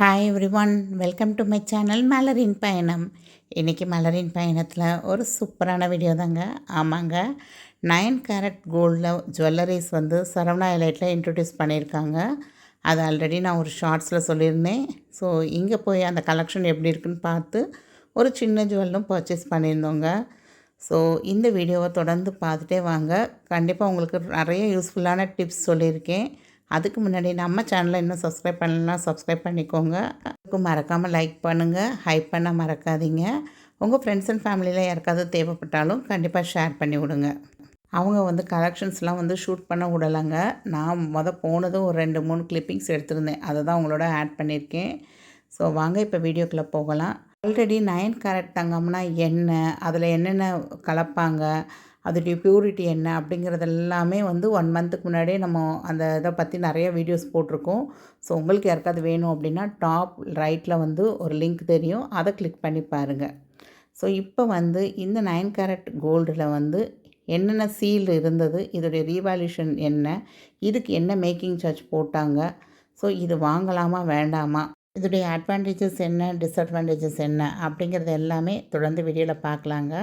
Hi everyone, welcome to my channel மலரின் பயணம். இன்றைக்கி மலரின் பயணத்தில் ஒரு சூப்பரான வீடியோ தாங்க. ஆமாங்க, 9 கேரட் கோல்டில் ஜுவல்லரிஸ் வந்து சரவணா எலைட்டில் இன்ட்ரடியூஸ் பண்ணியிருக்காங்க. அது ஆல்ரெடி நான் ஒரு ஷார்ட்ஸில் சொல்லியிருந்தேன். ஸோ இங்கே போய் அந்த கலெக்ஷன் எப்படி இருக்குன்னு பார்த்து ஒரு சின்ன ஜுவல்லும் பர்ச்சேஸ் பண்ணியிருந்தோங்க. ஸோ இந்த வீடியோவை தொடர்ந்து பார்த்துட்டே வாங்க. கண்டிப்பாக உங்களுக்கு நிறைய யூஸ்ஃபுல்லான டிப்ஸ் சொல்லியிருக்கேன். அதுக்கு முன்னாடி நம்ம சேனலை இன்னும் சப்ஸ்கிரைப் பண்ணலாம், சப்ஸ்கிரைப் பண்ணிக்கோங்க. அதுக்கும் மறக்காமல் லைக் பண்ணுங்கள், ஹைப் பண்ண மறக்காதீங்க. உங்கள் ஃப்ரெண்ட்ஸ் அண்ட் ஃபேமிலியில் யாருக்காவது தேவைப்பட்டாலும் கண்டிப்பாக ஷேர் பண்ணி விடுங்க. அவங்க வந்து கலெக்ஷன்ஸ்லாம் வந்து ஷூட் பண்ண விடலைங்க. நான் போனதும் ஒரு 2-3 கிளிப்பிங்ஸ் எடுத்திருந்தேன். அதை தான் உங்களோட ஆட் பண்ணியிருக்கேன். ஸோ வாங்க இப்போ வீடியோக்குள்ளே போகலாம். ஆல்ரெடி 9 கேரட் தங்கம்னா என்ன, அதில் என்னென்ன கலப்பாங்க, அதோடைய ப்யூரிட்டி என்ன அப்படிங்கிறது எல்லாமே வந்து 1 மந்த்துக்கு முன்னாடியே நம்ம அந்த இதை பற்றி நிறைய வீடியோஸ் போட்டிருக்கோம். ஸோ உங்களுக்கு யாருக்காவது வேணும் அப்படின்னா டாப் ரைட்டில் வந்து ஒரு லிங்க் தெரியும், அதை கிளிக் பண்ணி பாருங்கள். ஸோ இப்போ வந்து இந்த 9 கேரட் கோல்டில் வந்து என்னென்ன சீல் இருந்தது, இதோடைய ரீவேல்யூஷன் என்ன, இதுக்கு என்ன மேக்கிங் சார்ஜ் போட்டாங்க, ஸோ இது வாங்கலாமா வேண்டாமா, இதோடைய அட்வான்டேஜஸ் என்ன, டிஸ்அட்வான்டேஜஸ் என்ன அப்படிங்கிறது எல்லாமே தொடர்ந்து வீடியோவில் பார்க்கலாங்க.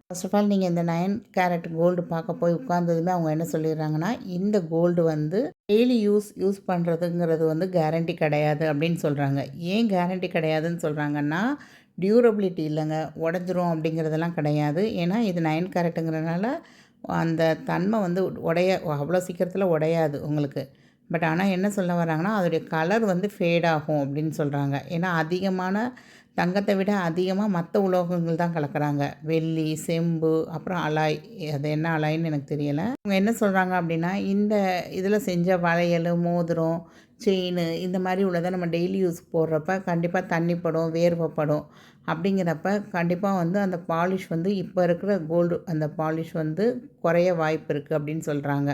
ஃபர்ஸ்ட் ஆஃப் ஆல் நீங்கள் இந்த 9 கேரட் கோல்டு பார்க்க போய் உட்கார்ந்ததுமே அவங்க என்ன சொல்லிடுறாங்கன்னா, இந்த கோல்டு வந்து டெய்லி யூஸ் பண்ணுறதுங்கிறது வந்து கேரண்டி கிடையாது அப்படின்னு சொல்கிறாங்க. ஏன் கேரண்டி கிடையாதுன்னு சொல்கிறாங்கன்னா, டியூரபிலிட்டி இல்லைங்க, உடஞ்சிரும் அப்படிங்கிறதெல்லாம் கிடையாது. ஏன்னா இது 9 கேரட்டுங்கிறதுனால அந்த தன்மை வந்து அவ்வளோ சீக்கிரத்தில் உடையாது உங்களுக்கு. பட் ஆனால் என்ன சொல்ல வராங்கன்னா, அதோடைய கலர் வந்து ஃபேட் ஆகும் அப்படின்னு சொல்கிறாங்க. ஏன்னா அதிகமான தங்கத்தை விட அதிகமாக மற்ற உலோகங்கள் தான் கலக்கிறாங்க. வெள்ளி, செம்பு, அப்புறம் அலாய். அது என்ன அலாய்ன்னு எனக்கு தெரியலை. அவங்க என்ன சொல்கிறாங்க அப்படின்னா, இந்த இதில் செஞ்ச வளையல், மோதிரம், செயின் இந்த மாதிரி உள்ளதை நம்ம டெய்லி யூஸ் போடுறப்ப கண்டிப்பாக தண்ணி படும், வேர்வைப்படும். அப்படிங்கிறப்ப கண்டிப்பாக வந்து அந்த பாலிஷ் வந்து இப்போ இருக்கிற கோல்டு அந்த பாலிஷ் வந்து குறைய வாய்ப்பு இருக்குது அப்படின்னு சொல்கிறாங்க.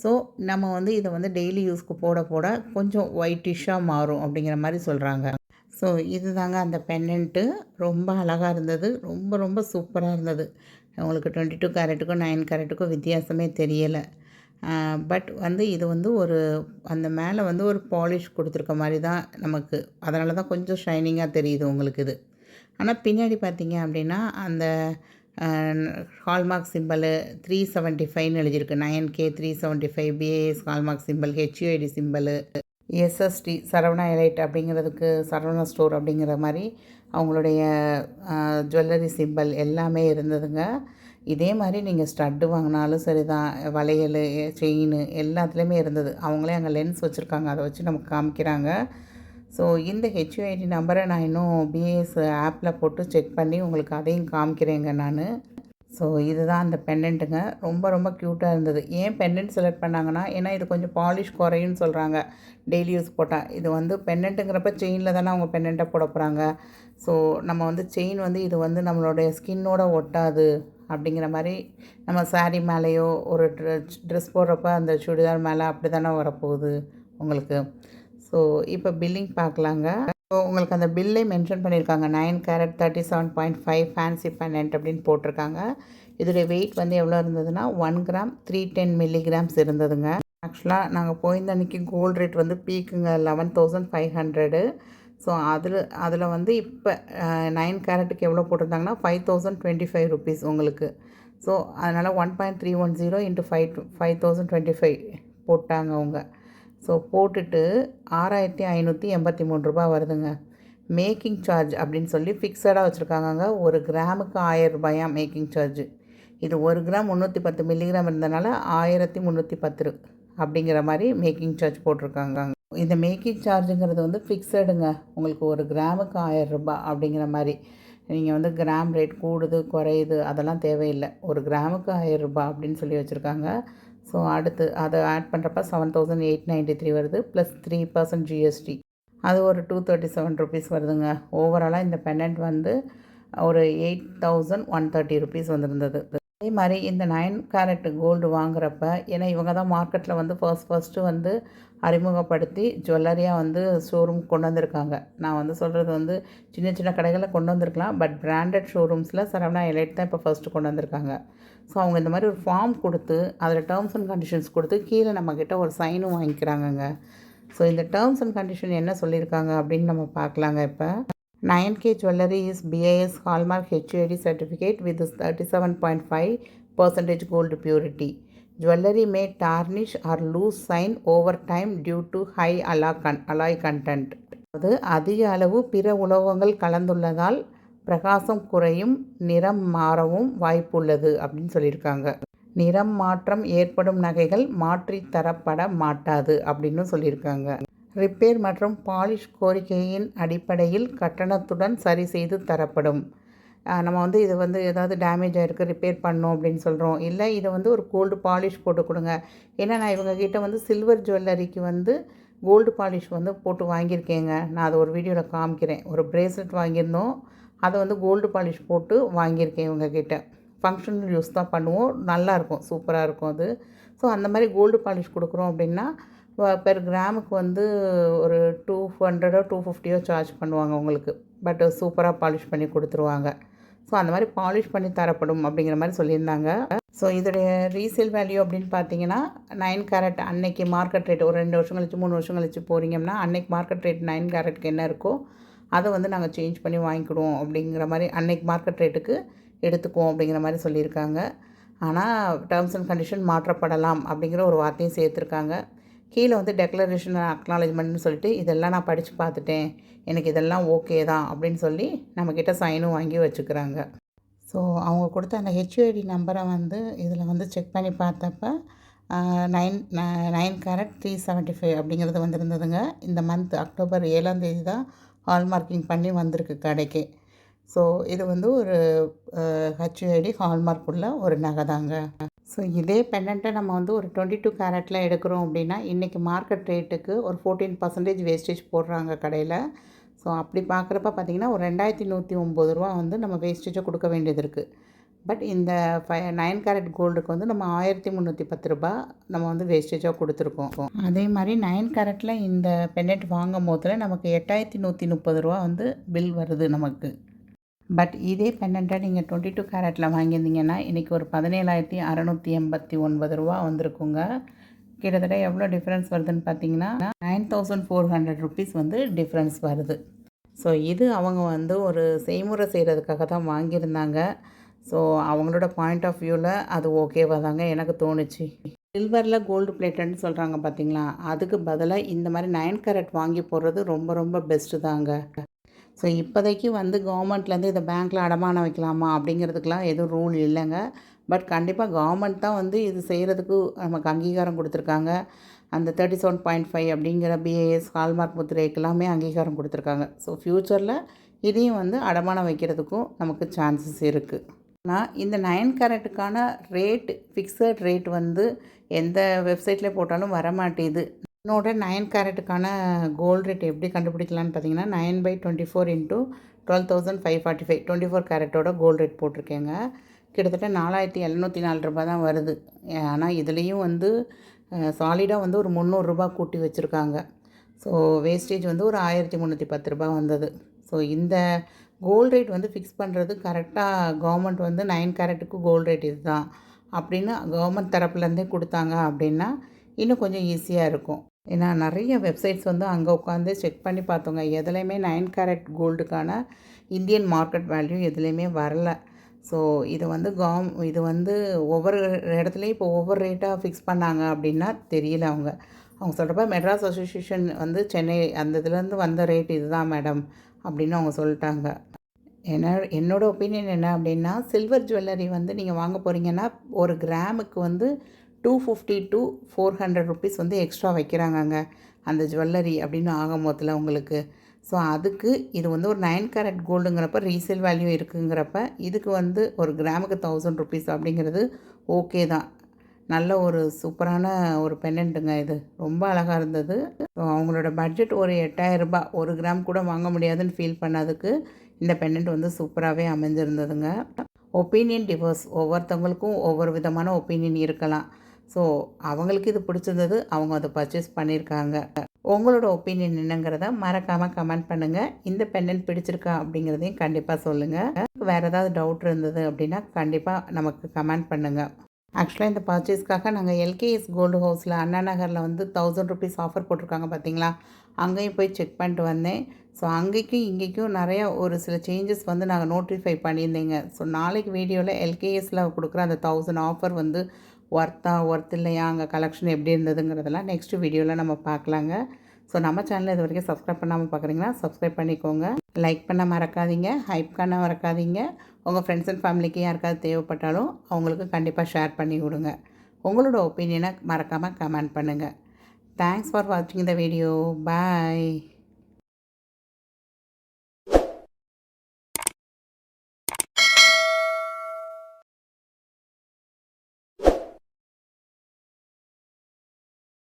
ஸோ நம்ம வந்து இதை வந்து டெய்லி யூஸ்க்கு போட போட கொஞ்சம் ஒயிட்டிஷாக மாறும் அப்படிங்கிற மாதிரி சொல்கிறாங்க. ஸோ இது தாங்க அந்த பெண்டன்ட்டு. ரொம்ப அழகாக இருந்தது, ரொம்ப ரொம்ப சூப்பராக இருந்தது. உங்களுக்கு 22 கேரட்டுக்கும் 9 கேரட்டுக்கும் வித்தியாசமே தெரியலை. பட் வந்து இது வந்து ஒரு அந்த மேலே வந்து ஒரு பாலிஷ் கொடுத்துருக்க மாதிரி தான் நமக்கு. அதனால தான் கொஞ்சம் ஷைனிங்காக தெரியுது உங்களுக்கு இது. ஆனால் பின்னாடி பார்த்தீங்க அப்படின்னா அந்த ஹால்மார்க் சிம்பலு 375ன்னு எழுதியிருக்கு. 9K 375 BIS hallmark symbol, HUID symbol, SST Saravana elite அப்படிங்கிறதுக்கு சரவணா ஸ்டோர் அப்படிங்கிற மாதிரி அவங்களுடைய ஜுவல்லரி சிம்பல் எல்லாமே இருந்ததுங்க. இதே மாதிரி நீங்கள் ஸ்டட்டு வாங்கினாலும் சரி தான், வளையல், செயின் எல்லாத்துலேயுமே இருந்தது. அவங்களே அங்கே லென்ஸ் வச்சுருக்காங்க, அதை வச்சு நமக்கு காமிக்கிறாங்க. ஸோ இந்த ஹெச்யூஐடி நம்பரை நான் இன்னும் பிஏஎஸ் ஆப்பில் போட்டு செக் பண்ணி உங்களுக்கு அதையும் காமிக்கிறேங்க நான். ஸோ இதுதான் அந்த பெண்டன்ட்டுங்க. ரொம்ப ரொம்ப க்யூட்டாக இருந்தது. ஏன் பெண்டன்ட் செலக்ட் பண்ணாங்கன்னா, ஏன்னா இது கொஞ்சம் பாலிஷ் குறையுன்னு சொல்கிறாங்க டெய்லி யூஸ் போட்டால். இது வந்து பெண்டன்ட்டுங்கிறப்ப செயினில் தானே அவங்க பெண்டன்ட்டை போட போகிறாங்க. ஸோ நம்ம வந்து செயின் வந்து இது வந்து நம்மளுடைய ஸ்கின்னோட ஒட்டாது அப்படிங்கிற மாதிரி, நம்ம சாரீ மேலேயோ ஒரு ட்ரெஸ் போடுறப்ப அந்த சுடிதார் மேலே அப்படி தானே வரப்போகுது உங்களுக்கு. ஸோ இப்போ பில்லிங் பார்க்கலாங்க. ஸோ உங்களுக்கு அந்த பில்லே மென்ஷன் பண்ணியிருக்காங்க. 9 கேரட் 37.5 ஃபேன்சி பெண்டன்ட் அப்படின்னு போட்டிருக்காங்க. இதோடைய வெயிட் வந்து எவ்வளோ இருந்ததுன்னா 1 கிராம் 310 மில்லிகிராம்ஸ் இருந்ததுங்க. ஆக்சுவலாக நாங்கள் போயிருந்த அன்றைக்கி கோல்டு ரேட் வந்து பீக்குங்க 11,500. ஸோ அதில் வந்து இப்போ 9 கேரட்டுக்கு எவ்வளோ போட்டிருந்தாங்கன்னா 5,025 ருபீஸ் உங்களுக்கு. ஸோ அதனால் 1.310 இன்ட்டு 5,025 போட்டாங்க அவங்க. ஸோ போட்டுட்டு 6,583 ரூபா வருதுங்க. மேக்கிங் சார்ஜ் அப்படின்னு சொல்லி ஃபிக்ஸடாக வச்சுருக்காங்கங்க. ஒரு கிராமுக்கு 1000 ரூபாயா மேக்கிங் சார்ஜ். இது 1 கிராம் 310 மில்லிகிராம் இருந்தனால 1310 அப்படிங்கிற மாதிரி மேக்கிங் சார்ஜ் போட்டிருக்காங்க. இந்த மேக்கிங் சார்ஜுங்கிறது வந்து ஃபிக்ஸடுங்க. உங்களுக்கு ஒரு கிராமுக்கு 1000 ரூபா அப்படிங்கிற மாதிரி. நீங்கள் வந்து கிராம் ரேட் கூடுது குறையுது அதெல்லாம் தேவையில்லை. ஒரு கிராமுக்கு 1000 ரூபா அப்படின்னு சொல்லி வச்சுருக்காங்க. ஸோ அடுத்து அதை ஆட் பண்ணுறப்ப 7,893 வருது, ப்ளஸ் 3% ஜிஎஸ்டி. அது ஒரு 237 ருபீஸ் வருதுங்க. ஓவராலாக இந்த பெண்டன்ட் வந்து ஒரு 8,130 ருபீஸ் வந்துருந்தது. அதே மாதிரி இந்த 9 கேரட் கோல்டு வாங்குறப்ப, ஏன்னா இவங்க தான் மார்க்கெட்டில் வந்து ஃபர்ஸ்ட்டு வந்து அறிமுகப்படுத்தி ஜுவல்லரியாக வந்து ஷோரூம் கொண்டு வந்திருக்காங்க. நான் வந்து சொல்கிறது வந்து சின்ன சின்ன கடைகளில் கொண்டு வந்திருக்கலாம், பட் பிராண்டட் ஷோரூம்ஸில் சரவணா எலைட் தான் இப்போ ஃபஸ்ட்டு கொண்டு வந்திருக்காங்க. ஸோ அவங்க இந்த மாதிரி ஒரு ஃபார்ம் கொடுத்து அதில் டேர்ம்ஸ் அண்ட் கண்டிஷன்ஸ் கொடுத்து கீழே நம்மக்கிட்ட ஒரு சைனும் வாங்கிக்கிறாங்கங்க. ஸோ இந்த டேர்ம்ஸ் அண்ட் கண்டிஷன் என்ன சொல்லியிருக்காங்க அப்படின்னு நம்ம பார்க்கலாங்க. இப்போ 9K jewellery is BIS hallmark HUID certificate with 37.5% gold purity. Jewelry may tarnish or lose shine over time due to high alloy content. அது அதிக அளவு பிற உலோகங்கள் கலந்துள்ளதால் பிரகாசம் குறையும், நிறம் மாறவும் வாய்ப்புள்ளது அப்படின்னு சொல்லியிருக்காங்க. நிறம் மாற்றம் ஏற்படும் நகைகள் மாற்றி தரப்பட மாட்டாது அப்படின்னு சொல்லியிருக்காங்க. ரிப்பேர் மற்றும் பாலிஷ் கோரிக்கையின் அடிப்படையில் கட்டணத்துடன் சரி செய்து தரப்படும். நம்ம வந்து இது வந்து ஏதாவது டேமேஜ் ஆகிருக்கு, ரிப்பேர் பண்ணோம் அப்படின்னு சொல்கிறோம். இல்லை இதை வந்து ஒரு கோல்டு பாலிஷ் போட்டு கொடுங்க. ஏன்னா நான் இவங்கக்கிட்ட வந்து சில்வர் ஜுவல்லரிக்கு வந்து கோல்டு பாலிஷ் வந்து போட்டு வாங்கியிருக்கேங்க. நான் அதை ஒரு வீடியோவில் காமிக்கிறேன். ஒரு பிரேஸ்லெட் வாங்கியிருந்தோம், அதை வந்து கோல்டு பாலிஷ் போட்டு வாங்கியிருக்கேன் இவங்கக்கிட்ட. ஃபங்க்ஷனல் யூஸ் தான் பண்ணுவோம், நல்லாயிருக்கும், சூப்பராக இருக்கும் அது. ஸோ அந்த மாதிரி கோல்டு பாலிஷ் கொடுக்குறோம் அப்படின்னா பெர் கிராமுக்கு வந்து ஒரு 200 250 சார்ஜ் பண்ணுவாங்க உங்களுக்கு. பட் சூப்பராக பாலிஷ் பண்ணி கொடுத்துருவாங்க. ஸோ அந்த மாதிரி பாலிஷ் பண்ணி தரப்படும் அப்படிங்கிற மாதிரி சொல்லியிருந்தாங்க. ஸோ இதோடைய ரீசேல் வேல்யூ அப்படின்னு பார்த்தீங்கன்னா 9 கேரட் அன்னைக்கு மார்க்கெட் ரேட், ஒரு 2 வருஷம் கழிச்சு 3 வருஷம் கழிச்சு போகிறீங்கன்னா அன்னைக்கு மார்க்கெட் ரேட் 9 கேரட்டுக்கு என்ன இருக்கோ அதை வந்து நாங்கள் சேஞ்ச் பண்ணி வாங்கிக்கிடுவோம் அப்படிங்கிற மாதிரி, அன்னைக்கு மார்க்கெட் ரேட்டுக்கு எடுத்துக்குவோம் அப்படிங்கிற மாதிரி சொல்லியிருக்காங்க. ஆனால் டேர்ம்ஸ் அண்ட் கண்டிஷன் மாற்றப்படலாம் அப்படிங்கிற ஒரு வார்த்தையும் சேர்த்துருக்காங்க. கீழே வந்து டெக்ளரேஷன் அக்னாலஜ்மெண்ட்னு சொல்லிட்டு இதெல்லாம் நான் படித்து பார்த்துட்டேன், எனக்கு இதெல்லாம் ஓகே தான் அப்படின்னு சொல்லி நம்மக்கிட்ட சைனும் வாங்கி வச்சுக்கிறாங்க. ஸோ அவங்க கொடுத்த அந்த HUID நம்பரை வந்து இதில் வந்து செக் பண்ணி பார்த்தப்ப 9 கேரட் 375 அப்படிங்கிறது வந்துருந்ததுங்க. இந்த மந்த் அக்டோபர் 7ஆம் தேதி தான் ஹால்மார்க்கிங் பண்ணி வந்திருக்கு கடைக்கு. ஸோ இது வந்து ஒரு HUID ஹால்மார்க் உள்ள ஒரு நகை தாங்க. ஸோ இதே பெண்டண்ட்டை நம்ம வந்து ஒரு 22 கேரட்டில் எடுக்கிறோம் அப்படின்னா இன்றைக்கி மார்க்கெட் ரேட்டுக்கு ஒரு 14% வேஸ்டேஜ் போடுறாங்க கடையில். ஸோ அப்படி பார்க்குறப்ப பார்த்திங்கன்னா ஒரு 2109 ரூபா வந்து நம்ம வேஸ்டேஜை கொடுக்க வேண்டியது இருக்குது. பட் இந்த 9 கேரட் கோல்டுக்கு வந்து நம்ம 1310 ரூபா நம்ம வந்து வேஸ்டேஜாக கொடுத்துருக்கோம். அதே மாதிரி 9 கேரட்டில் இந்த பெண்டன்ட் வாங்கும் போதில் நமக்கு 8130 ரூபா வந்து பில் வருது நமக்கு. பட் இதே பெண்டண்ட்டை நீங்கள் 22 கேரட்டில் வாங்கியிருந்தீங்கன்னா இன்றைக்கி ஒரு 17,689 ரூபா வந்திருக்குங்க. கிட்டத்தட்ட எவ்வளோ டிஃப்ரென்ஸ் வருதுன்னு பார்த்தீங்கன்னா 9400 ருபீஸ் வந்து டிஃப்ரென்ஸ் வருது. ஸோ இது அவங்க வந்து ஒரு செய்முறை செய்கிறதுக்காக தான் வாங்கியிருந்தாங்க. ஸோ அவங்களோட பாயிண்ட் ஆஃப் வியூவில் அது ஓகேவாக தாங்க எனக்கு தோணுச்சு. சில்வரில் கோல்டு பிளேட்டட்னு சொல்கிறாங்க பார்த்தீங்களா, அதுக்கு பதிலாக இந்த மாதிரி 9 கேரட் வாங்கி போடுறது ரொம்ப ரொம்ப பெஸ்ட்டு தாங்க. ஸோ இப்போதைக்கு வந்து கவர்மெண்ட்லேருந்து இதை பேங்க்கில் அடமானம் வைக்கலாமா அப்படிங்கிறதுக்கெலாம் எதுவும் ரூல் இல்லைங்க. பட் கண்டிப்பாக கவர்மெண்ட் தான் வந்து இது செய்கிறதுக்கு நமக்கு அங்கீகாரம் கொடுத்துருக்காங்க. அந்த 37.5 அப்படிங்கிற BIS ஹால்மார்க் முத்திரைக்கு எல்லாமே அங்கீகாரம் கொடுத்துருக்காங்க. ஸோ ஃப்யூச்சரில் இதையும் வந்து அடமானம் வைக்கிறதுக்கும் நமக்கு சான்சஸ் இருக்குது. ஆனால் இந்த 9 கேரட்டுக்கான ரேட், ஃபிக்ஸட் ரேட் வந்து எந்த வெப்சைட்டில் போட்டாலும் வரமாட்டேது. என்னோட 9 கேரட்டுக்கான கோல்டு ரேட் எப்படி கண்டுபிடிக்கலான்னு பார்த்தீங்கன்னா 9/24 × 12,545 24 கேரட்டோட கோல்டு ரேட் போட்டிருக்கேங்க. கிட்டத்தட்ட 4704 ரூபா தான் வருது. ஆனால் இதுலேயும் வந்து சாலிடாக வந்து ஒரு 300 ரூபா கூட்டி வச்சுருக்காங்க. ஸோ வேஸ்டேஜ் வந்து ஒரு 1310 ரூபா வந்தது. ஸோ இந்த கோல்டு ரேட் வந்து ஃபிக்ஸ் பண்ணுறது கரெக்டாக கவர்மெண்ட் வந்து 9 கேரட்டுக்கு கோல்டு ரேட் இது தான் அப்படின்னு கவர்மெண்ட் தரப்புலேருந்தே கொடுத்தாங்க அப்படின்னா இன்னும் கொஞ்சம் ஈஸியாக இருக்கும். ஏன்னா நிறைய வெப்சைட்ஸ் வந்து அங்கே உட்காந்து செக் பண்ணி பார்த்தோங்க, எதுலேயுமே 9 கேரட் கோல்டுக்கான இந்தியன் மார்க்கெட் வேல்யூ எதுலேயுமே வரல. ஸோ இது வந்து ஒவ்வொரு இடத்துலையும் இப்போ ஒவ்வொரு ரேட்டாக ஃபிக்ஸ் பண்ணாங்க அப்படின்னா தெரியல. அவங்க சொல்கிறப்ப மெட்ராஸ் அசோசியேஷன் வந்து சென்னை அந்த இதுலேருந்து வந்த ரேட் இதுதான் மேடம் அப்படின்னு அவங்க சொல்லிட்டாங்க. என்னோடய ஒப்பீனியன் என்ன அப்படின்னா, சில்வர் ஜுவல்லரி வந்து நீங்கள் வாங்க போகிறீங்கன்னா ஒரு கிராமுக்கு வந்து 250 to 400 ருபீஸ் வந்து எக்ஸ்ட்ரா வைக்கிறாங்கங்க அந்த ஜுவல்லரி அப்படின்னு ஆகும் போதில் உங்களுக்கு. ஸோ அதுக்கு இது வந்து ஒரு 9 கேரட் கோல்டுங்கிறப்ப ரீசேல் வேல்யூ இருக்குங்கிறப்ப இதுக்கு வந்து ஒரு கிராமுக்கு 1000 ருபீஸ் அப்படிங்கிறது ஓகே தான். நல்ல ஒரு சூப்பரான ஒரு பெண்டன்ட்டுங்க, இது ரொம்ப அழகாக இருந்தது. ஸோ அவங்களோட பட்ஜெட் ஒரு 8000 ரூபா, ஒரு கிராம் கூட வாங்க முடியாதுன்னு ஃபீல் பண்ணதுக்கு இந்த பெண்டன்ட் வந்து சூப்பராகவே அமைஞ்சிருந்ததுங்க. ஒப்பீனியன் டிவர்ஸ், ஒவ்வொருத்தவங்களுக்கும் ஒவ்வொரு விதமான ஒப்பீனியன் இருக்கலாம். ஸோ அவங்களுக்கு இது பிடிச்சிருந்தது, அவங்க அதை பர்ச்சேஸ் பண்ணியிருக்காங்க. உங்களோட ஒப்பீனியன் என்னங்கிறத மறக்காமல் கமெண்ட் பண்ணுங்கள். இந்த பெண்டன்ட் பிடிச்சிருக்கா அப்படிங்கிறதையும் கண்டிப்பாக சொல்லுங்கள். வேறு ஏதாவது டவுட் இருந்தது அப்படின்னா கண்டிப்பாக நமக்கு கமெண்ட் பண்ணுங்கள். ஆக்சுவலாக இந்த பர்ச்சேஸ்க்காக நாங்கள் எல்கேஎஸ் கோல்டு ஹவுஸில் அண்ணா நகரில் வந்து 1000 ருபீஸ் ஆஃபர் போட்டிருக்காங்க பார்த்தீங்களா, அங்கேயும் போய் செக் பண்ணிட்டு வந்தேன். ஸோ அங்கேக்கும் இங்கேக்கும் நிறையா ஒரு சில சேஞ்சஸ் வந்து நாங்கள் நோட்டிஃபை பண்ணியிருந்தேங்க. ஸோ நாளைக்கு வீடியோவில் எல்கேஎஸில் கொடுக்குற அந்த 1000 ஆஃபர் வந்து ஒர்த் இல்லையா, அங்கே கலெக்ஷன் எப்படி இருந்ததுங்கிறதெல்லாம் நெக்ஸ்ட் வீடியோவில் நம்ம பார்க்கலாங்க. ஸோ நம்ம சேனலை இது வரைக்கும் சப்ஸ்கிரைப் பண்ணாமல் பார்க்குறீங்கன்னா சப்ஸ்கிரைப் பண்ணிக்கோங்க. லைக் பண்ண மறக்காதீங்க, ஹைப் பண்ண மறக்காதீங்க. உங்கள் ஃப்ரெண்ட்ஸ் அண்ட் ஃபேமிலிக்கு யாருக்காவது தேவைப்பட்டாலும் அவங்களுக்கு கண்டிப்பாக ஷேர் பண்ணி விடுங்க. உங்களோட ஒப்பீனியனை மறக்காமல் கமெண்ட் பண்ணுங்கள். தேங்க்ஸ் ஃபார் வாட்சிங் த வீடியோ. பாய்.